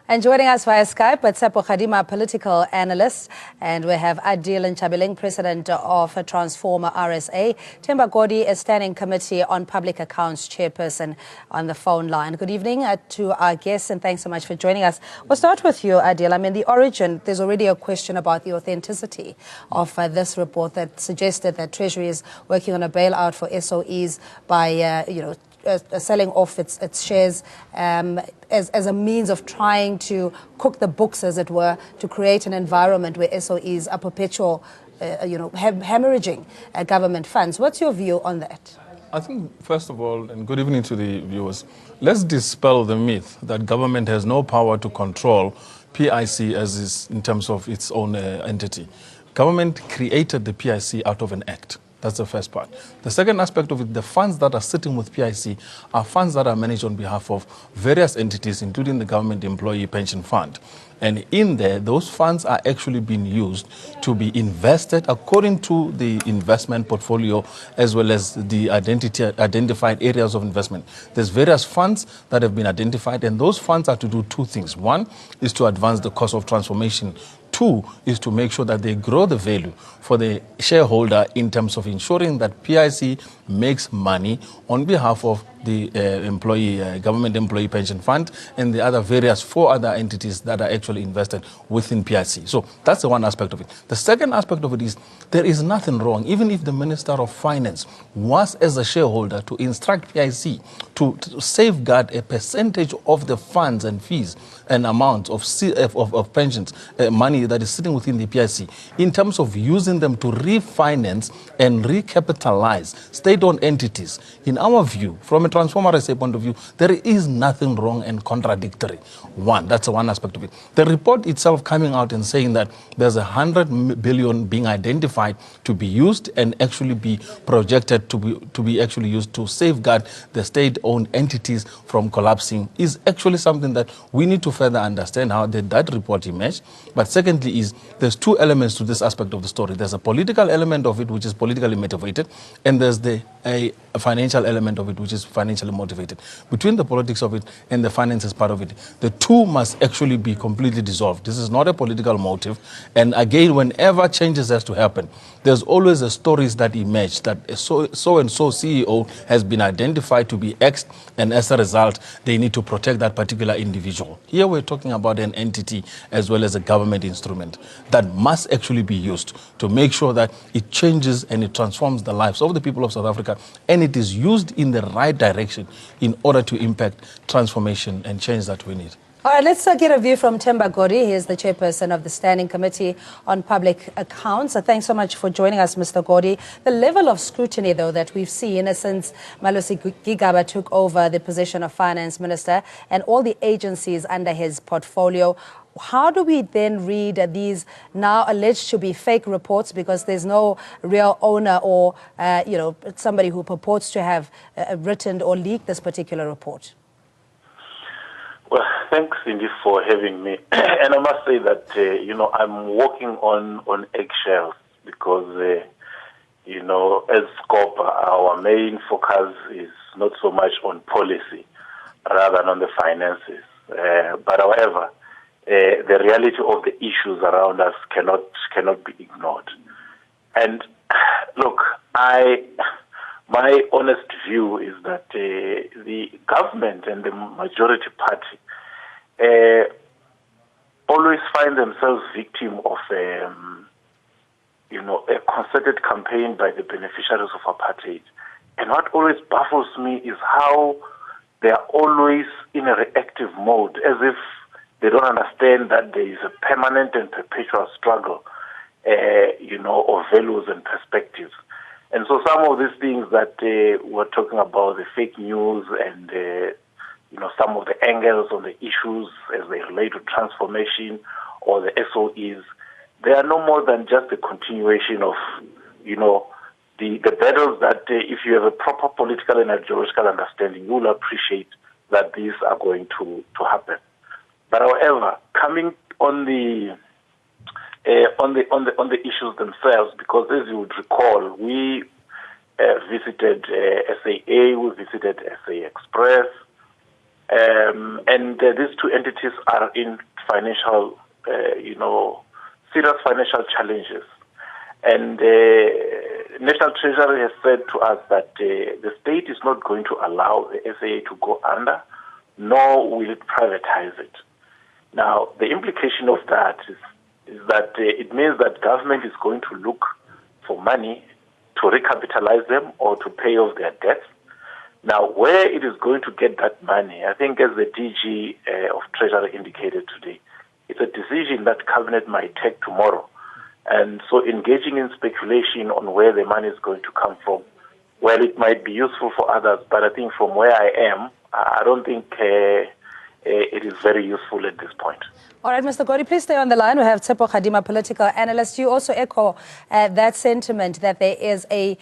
And joining us via Skype, Tsepo Khadima, political analyst, and we have Adil Nchabileng, president of Transformer RSA, Themba Godi, a standing committee on public accounts chairperson, on the phone line. Good evening to our guests, and thanks so much for joining us. We'll start with you, Adil. I mean, the origin, there's already a question about the authenticity of this report that suggested that Treasury is working on a bailout for SOEs by, selling off its shares as a means of trying to cook the books, as it were, to create an environment where SOEs are perpetual, hemorrhaging government funds. What's your view on that? I think, first of all, and good evening to the viewers, let's dispel the myth that government has no power to control PIC as is in terms of its own entity. Government created the PIC out of an act. That's the first part. The second aspect of it, the funds that are sitting with PIC are funds that are managed on behalf of various entities, including the Government Employee Pension Fund. And in there, those funds are actually being used to be invested according to the investment portfolio as well as the identified areas of investment. There's various funds that have been identified, and those funds are to do two things. One is to advance the cause of transformation. Two is to make sure that they grow the value for the shareholder in terms of ensuring that PIC makes money on behalf of the Government Employee Pension Fund and the other four other entities that are actually invested within PIC. So that's the one aspect of it. The second aspect of it is there is nothing wrong, even if the Minister of Finance was, as a shareholder, to instruct PIC to safeguard a percentage of the funds and fees and amounts of pensions, money that is sitting within the PIC, in terms of using them to refinance and recapitalize state-owned entities. In our view, from a Transformer RSA point of view, there is nothing wrong and contradictory. That's one aspect of it. The report itself coming out and saying that there's 100 billion being identified to be used and actually be projected to be actually used to safeguard the state-owned entities from collapsing is actually something that we need to further understand how that report emerged. But secondly there's two elements to this aspect of the story. There's a political element of it, which is politically motivated, and there's a financial element of it, which is financially motivated. Between the politics of it and the finances part of it, the two must actually be completely dissolved. This is not a political motive. And again, whenever changes has to happen, there's always a stories that emerge that so-and-so CEO has been identified to be X, and as a result, they need to protect that particular individual. Here we're talking about an entity as well as a government instrument that must actually be used to make sure that it changes and it transforms the lives of the people of South Africa, and it is used in the right direction in order to impact transformation and change that we need. All right, let's get a view from Themba Godi. He is the chairperson of the Standing Committee on Public Accounts. Thanks so much for joining us, Mr. Godi. The level of scrutiny, though, that we've seen since Malusi Gigaba took over the position of finance minister and all the agencies under his portfolio, how do we then read these now alleged to be fake reports, because there's no real owner or, somebody who purports to have written or leaked this particular report? Well, thanks, Cindy, for having me. And I must say that, I'm walking on eggshells because, as SCOPA, our main focus is not so much on policy rather than on the finances. But however, the reality of the issues around us cannot be ignored. And look, my honest view is that the government and the majority party always find themselves victim of a concerted campaign by the beneficiaries of apartheid. And what always baffles me is how they are always in a reactive mode, as if they don't understand that there is a permanent and perpetual struggle, of values and perspectives. And so some of these things that we're talking about, the fake news and, some of the angles on the issues as they relate to transformation or the SOEs, they are no more than just a continuation of, the battles that if you have a proper political and ideological understanding, you will appreciate that these are going to happen. But however, coming on the issues themselves, because as you would recall, we visited SAA, we visited SA Express, And these two entities are in financial, serious financial challenges. And National Treasury has said to us that the state is not going to allow the SAA to go under, nor will it privatize it. Now, the implication of that is that it means that government is going to look for money to recapitalize them or to pay off their debts. Now, where it is going to get that money, I think as the DG of Treasury indicated today, it's a decision that Cabinet might take tomorrow. And so engaging in speculation on where the money is going to come from, well, it might be useful for others, but I think from where I am, I don't think it is very useful at this point. All right, Mr. Godi, please stay on the line. We have Tshepo Kgadima, political analyst. You also echo that sentiment that there is a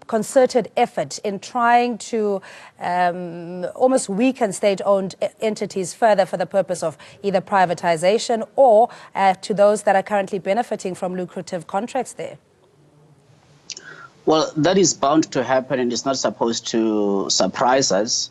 concerted effort in trying to almost weaken state-owned entities further for the purpose of either privatization or to those that are currently benefiting from lucrative contracts there. Well, that is bound to happen and it's not supposed to surprise us,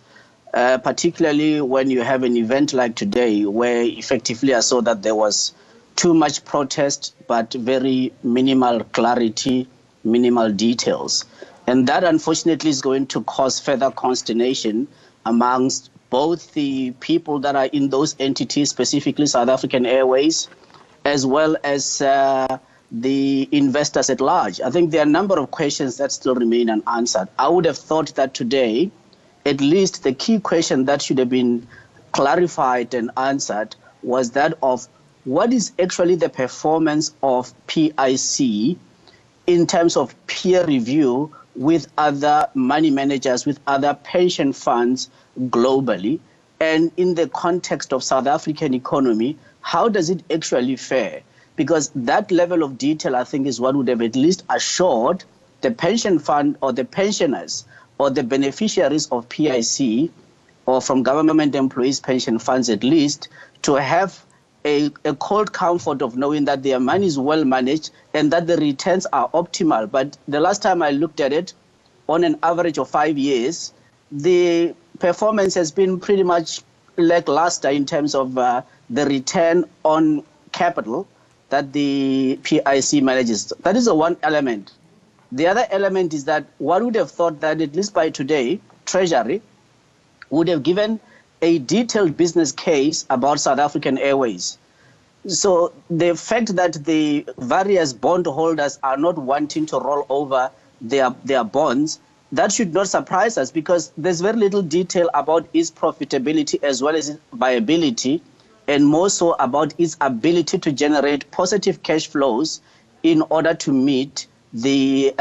particularly when you have an event like today where effectively I saw that there was too much protest but very minimal clarity, minimal details. And that, unfortunately, is going to cause further consternation amongst both the people that are in those entities, specifically South African Airways, as well as the investors at large. I think there are a number of questions that still remain unanswered. I would have thought that today, at least the key question that should have been clarified and answered was that of what is actually the performance of PIC in terms of peer review with other money managers, with other pension funds globally, and in the context of South African economy, how does it actually fare? Because that level of detail, I think, is what would have at least assured the pension fund or the pensioners or the beneficiaries of PIC or from government employees' pension funds at least to have a cold comfort of knowing that their money is well managed and that the returns are optimal. But the last time I looked at it, on an average of 5 years, the performance has been pretty much lackluster in terms of the return on capital that the PIC manages. That is the one element. The other element is that one would have thought that at least by today, Treasury would have given a detailed business case about South African Airways. So the fact that the various bondholders are not wanting to roll over their bonds, that should not surprise us because there's very little detail about its profitability as well as its viability, and more so about its ability to generate positive cash flows in order to meet the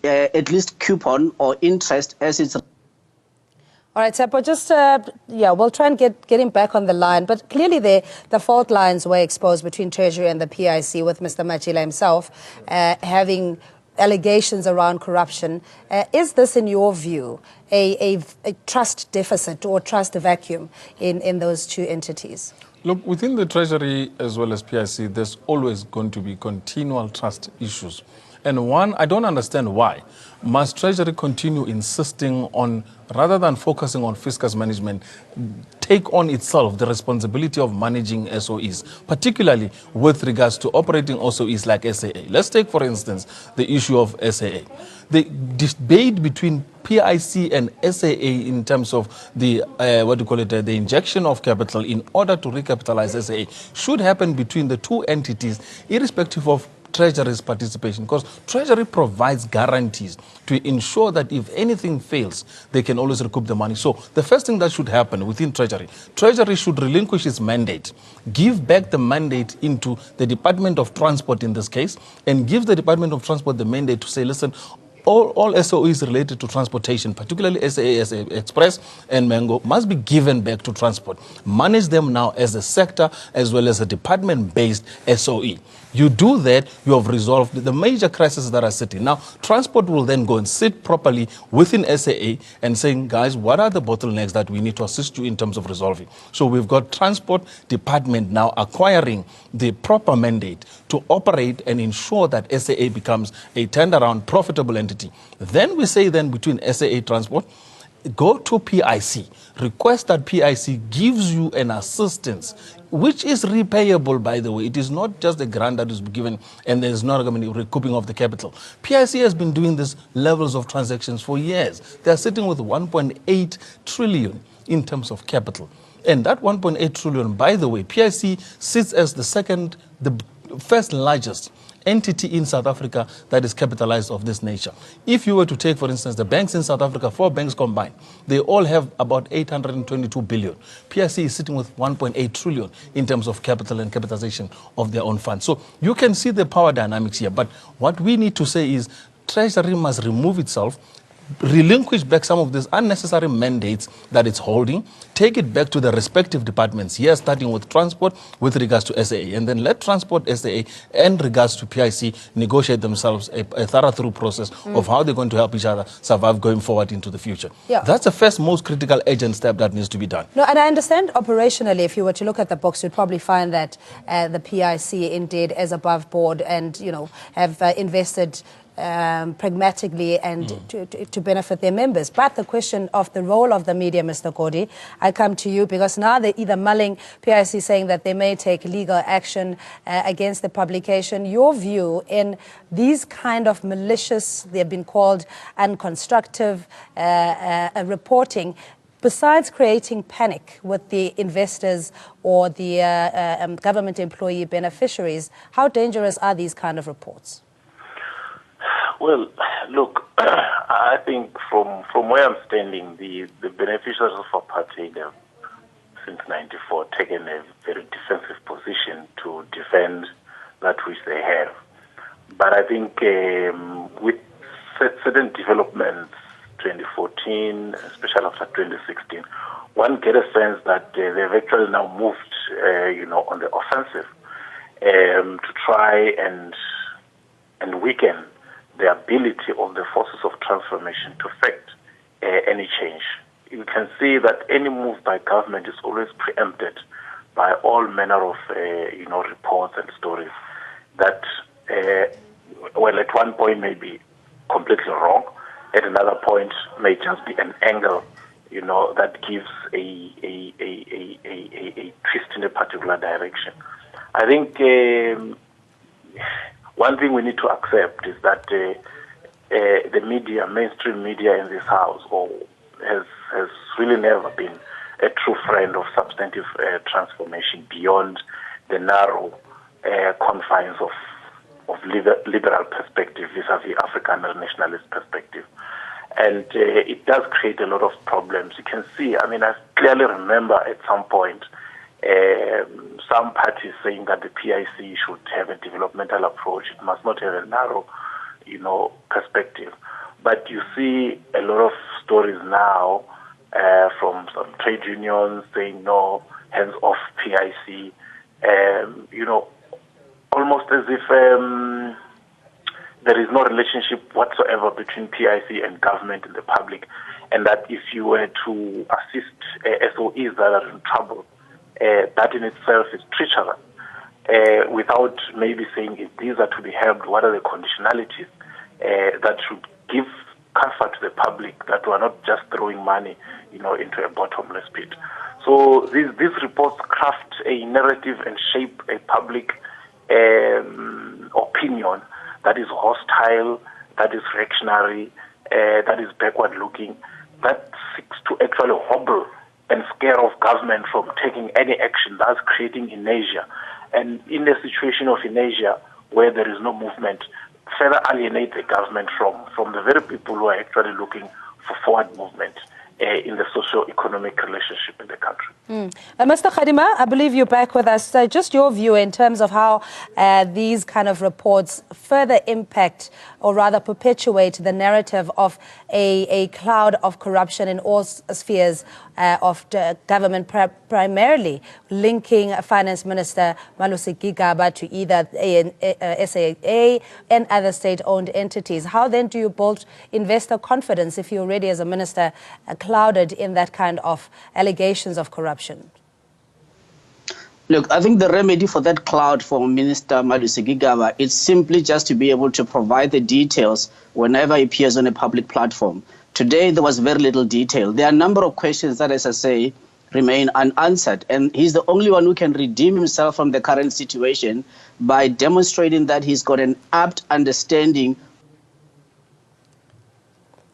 at least coupon or interest as it's. All right, Tshepo, just, we'll try and get him back on the line. But clearly the fault lines were exposed between Treasury and the PIC with Mr. Matjila himself having allegations around corruption. Is this, in your view, a trust deficit or trust vacuum in those two entities? Look, within the Treasury as well as PIC, there's always going to be continual trust issues. And one, I don't understand why. Must Treasury continue insisting on, rather than focusing on fiscal management, take on itself the responsibility of managing SOEs, particularly with regards to operating SOEs like SAA? Let's take, for instance, the issue of SAA. The debate between PIC and SAA in terms of the, the injection of capital in order to recapitalize SAA should happen between the two entities, irrespective of Treasury's participation, because Treasury provides guarantees to ensure that if anything fails, they can always recoup the money. So the first thing that should happen within Treasury should relinquish its mandate, give back the mandate into the Department of Transport in this case, and give the Department of Transport the mandate to say, listen, all SOEs related to transportation, particularly SAA Express and Mango, must be given back to transport. Manage them now as a sector as well as a department-based SOE. You do that, you have resolved the major crises that are sitting. Now, transport will then go and sit properly within SAA and saying, guys, what are the bottlenecks that we need to assist you in terms of resolving? So we've got transport department now acquiring the proper mandate to operate and ensure that SAA becomes a turned-around profitable entity. Then we say then between SAA Transport go to PIC, request that PIC gives you an assistance, which is repayable, by the way. It is not just a grant that is given and there's not going to be recouping of the capital. PIC has been doing these levels of transactions for years. They are sitting with 1.8 trillion in terms of capital. And that 1.8 trillion, by the way, PIC sits as the first largest entity in South Africa that is capitalized of this nature. If you were to take, for instance, the banks in South Africa, 4 banks combined, they all have about 822 billion. PIC is sitting with 1.8 trillion in terms of capital and capitalization of their own funds. So you can see the power dynamics here. But what we need to say is Treasury must remove itself, relinquish back some of these unnecessary mandates that it's holding, take it back to the respective departments, here starting with transport with regards to SAA, and then let transport SAA and regards to PIC negotiate themselves a thorough process of how they're going to help each other survive going forward into the future. Yeah. That's the first most critical urgent step that needs to be done. No, and I understand operationally, if you were to look at the books, you'd probably find that the PIC indeed is above board and, have invested pragmatically and to benefit their members. But the question of the role of the media, Mr. Gordie, I come to you because now they're either mulling PIC saying that they may take legal action against the publication. Your view in these kind of malicious, they've been called unconstructive reporting, besides creating panic with the investors or the government employee beneficiaries, how dangerous are these kind of reports? Well, look, I think from where I'm standing, the beneficiaries of apartheid have, since '94, taken a very defensive position to defend that which they have. But I think with certain developments, 2014, especially after 2016, one gets a sense that they've actually now moved, on the offensive to try and weaken the ability of the forces of transformation to affect any change. You can see that any move by government is always preempted by all manner of, reports and stories that, at one point may be completely wrong, at another point may just be an angle, that gives a twist in a particular direction. I think one thing we need to accept is that the media, mainstream media in this house, has really never been a true friend of substantive transformation beyond the narrow confines of liberal perspective vis-a-vis African nationalist perspective. And it does create a lot of problems. You can see, I clearly remember at some point some parties saying that the PIC should have a developmental approach. It must not have a narrow, perspective. But you see a lot of stories now from some trade unions saying no, hands off PIC. Almost as if there is no relationship whatsoever between PIC and government and the public, and that if you were to assist SOEs that are in trouble, that in itself is treacherous, without maybe saying if these are to be helped, what are the conditionalities that should give comfort to the public that we are not just throwing money, into a bottomless pit. So these reports craft a narrative and shape a public opinion that is hostile, that is reactionary, that is backward-looking, that seeks to actually hobble and scare off government from taking any action, that's creating inertia. And in a situation of inertia where there is no movement, further alienate the government from the very people who are actually looking for forward movement in the socio-economic relationship in the country. Mr. Kgadima, I believe you're back with us. Just your view in terms of how these kind of reports further impact or rather perpetuate the narrative of a cloud of corruption in all spheres of the government, primarily linking Finance Minister Malusi Gigaba to either SAA and other state-owned entities. How then do you build investor confidence if you're already as a minister clouded in that kind of allegations of corruption? Look, I think the remedy for that cloud for Minister Malusi Gigaba is simply just to be able to provide the details whenever he appears on a public platform, Today, there was very little detail. There are a number of questions that, as I say, remain unanswered. And he's the only one who can redeem himself from the current situation by demonstrating that he's got an apt understanding.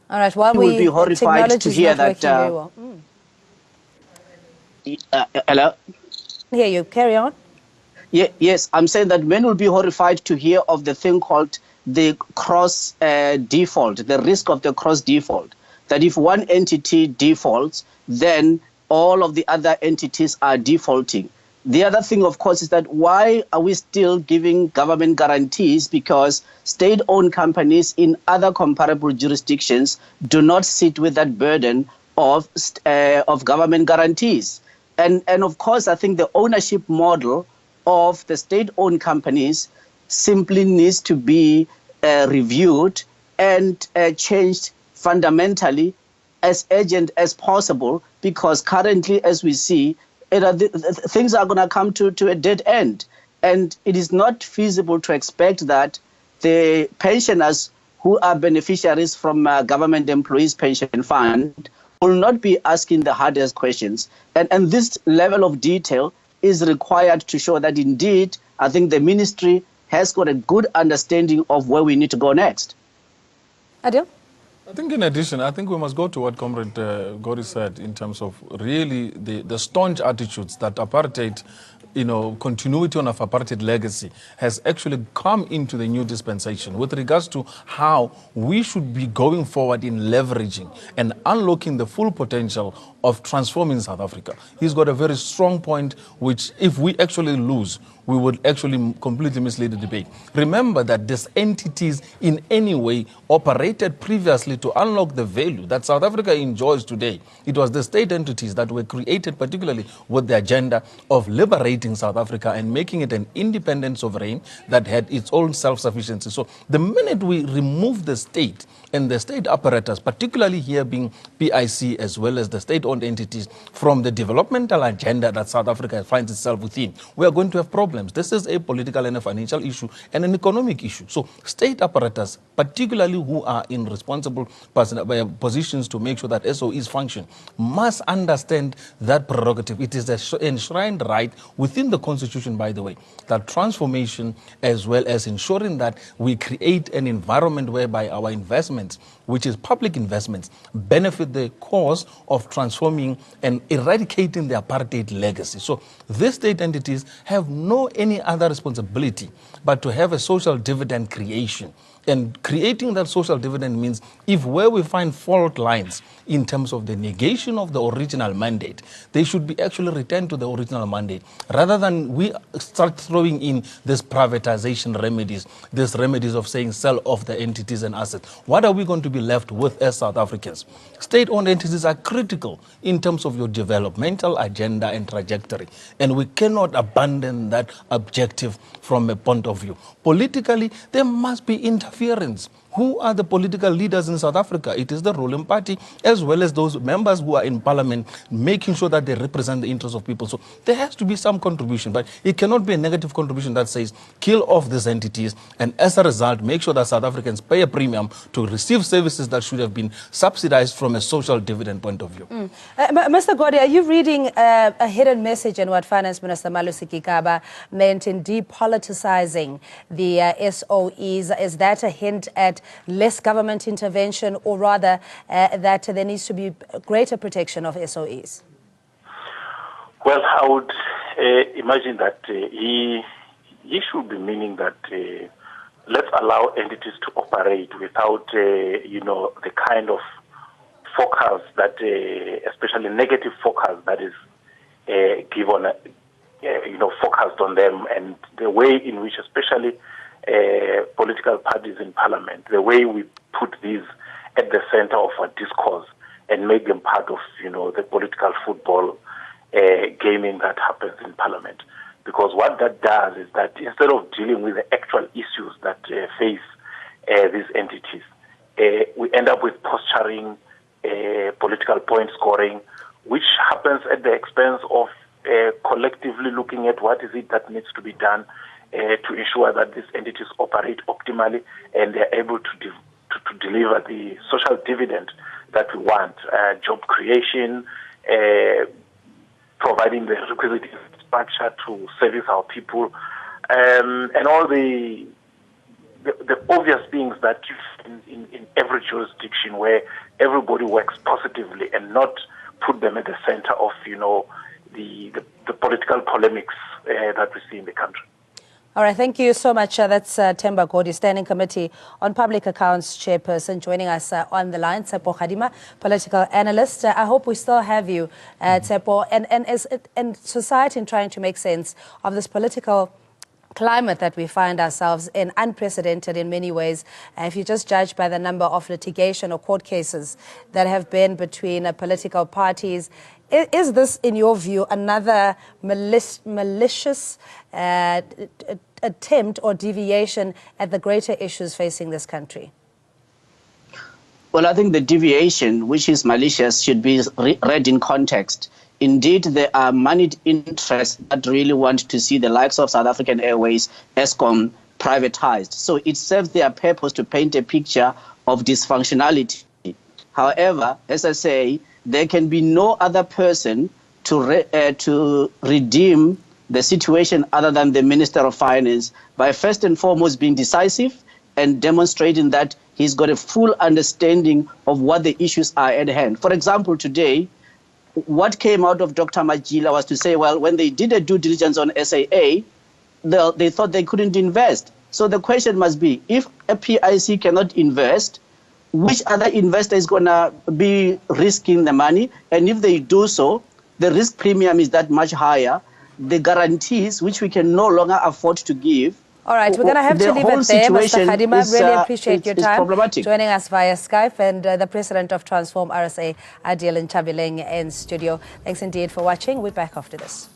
All right, while we will be horrified to hear that. Hello? Hear you. Carry on. Yeah, yes, I'm saying that men will be horrified to hear of the thing called the cross default, the risk of the cross default. That if one entity defaults, then all of the other entities are defaulting. The other thing, of course, is that why are we still giving government guarantees? Because state-owned companies in other comparable jurisdictions do not sit with that burden of government guarantees. And of course, I think the ownership model of the state-owned companies simply needs to be reviewed and changed fundamentally as urgent as possible, because currently, as we see, things are going to come to a dead end. And it is not feasible to expect that the pensioners who are beneficiaries from government employees' pension fund will not be asking the hardest questions. And this level of detail is required to show that indeed, I think the ministry has got a good understanding of where we need to go next. Adil? I think in addition, I think we must go to what Comrade Gori said in terms of really the staunch attitudes that apartheid, continuity of apartheid legacy has actually come into the new dispensation with regards to how we should be going forward in leveraging and unlocking the full potential of transforming South Africa. He's got a very strong point, which if we actually lose, we would actually completely mislead the debate. Remember that these entities in any way operated previously to unlock the value that South Africa enjoys today. It was the state entities that were created particularly with the agenda of liberating South Africa and making it an independent sovereign that had its own self-sufficiency. So the minute we remove the state and the state apparatus, particularly here being PIC as well as the state-owned entities, from the developmental agenda that South Africa finds itself within, we are going to have problems. This is a political and a financial issue and an economic issue. So state apparatus, particularly who are in responsible positions to make sure that SOEs function, must understand that prerogative. It is an enshrined right within the Constitution, by the way, that transformation as well as ensuring that we create an environment whereby our investments, which is public investments, benefit the cause of transforming and eradicating the apartheid legacy. So these state entities have no any other responsibility but to have a social dividend creation. And creating that social dividend means if where we find fault lines in terms of the negation of the original mandate, they should be actually returned to the original mandate rather than we start throwing in this privatization remedies, these remedies of saying sell off the entities and assets. What are we going to be left with as South Africans? State-owned entities are critical in terms of your developmental agenda and trajectory, and we cannot abandon that objective from a point of view. Politically, there must be interference. Who are the political leaders in South Africa? It is the ruling party as well as those members who are in parliament, making sure that they represent the interests of people. So there has to be some contribution, but it cannot be a negative contribution that says kill off these entities and as a result make sure that South Africans pay a premium to receive services that should have been subsidized from a social dividend point of view. Mr. Gordhi, are you reading a hidden message in what Finance Minister Malusi Gigaba meant in depoliticizing the SOEs? Is that a hint at less government intervention, or rather that there needs to be greater protection of SOEs? Well, I would imagine that he should be meaning that let's allow entities to operate without, the kind of focus that, especially negative focus that is given, focused on them, and the way in which, especially political parties in parliament, the way we put these at the center of our discourse and make them part of, the political football gaming that happens in parliament. Because what that does is that instead of dealing with the actual issues that face these entities, we end up with posturing, political point scoring, which happens at the expense of collectively looking at what is it that needs to be done to ensure that these entities operate optimally and they're able to deliver the social dividend that we want: job creation, providing the requisite infrastructure to service our people, and all the obvious things that in every jurisdiction where everybody works positively and not put them at the center of, the political polemics that we see in the country. All right, thank you so much. That's Themba Godi, Standing Committee on Public Accounts Chairperson, joining us on the line. Tshepo Kgadima, political analyst. I hope we still have you, Tshepo, and society in trying to make sense of this political climate that we find ourselves in, unprecedented in many ways. If you just judge by the number of litigation or court cases that have been between political parties, is this, in your view, another malicious attempt or deviation at the greater issues facing this country? Well, I think the deviation, which is malicious, should be read in context. Indeed, there are moneyed interests that really want to see the likes of South African Airways, Eskom, privatized. So it serves their purpose to paint a picture of dysfunctionality. However, as I say, there can be no other person to redeem the situation other than the Minister of Finance by first and foremost being decisive and demonstrating that he's got a full understanding of what the issues are at hand. For example, today, what came out of Dr. Majila was to say, well, when they did a due diligence on SAA, they thought they couldn't invest. So the question must be, if a PIC cannot invest, which other investor is going to be risking the money? And if they do so, the risk premium is that much higher. The guarantees, which we can no longer afford to give. All right, we're going to have to leave it there. Mr. Kgadima, really appreciate your time joining us via Skype, and the President of Transform RSA, Adiel Nchabileng, in studio. Thanks indeed for watching. We're back after this.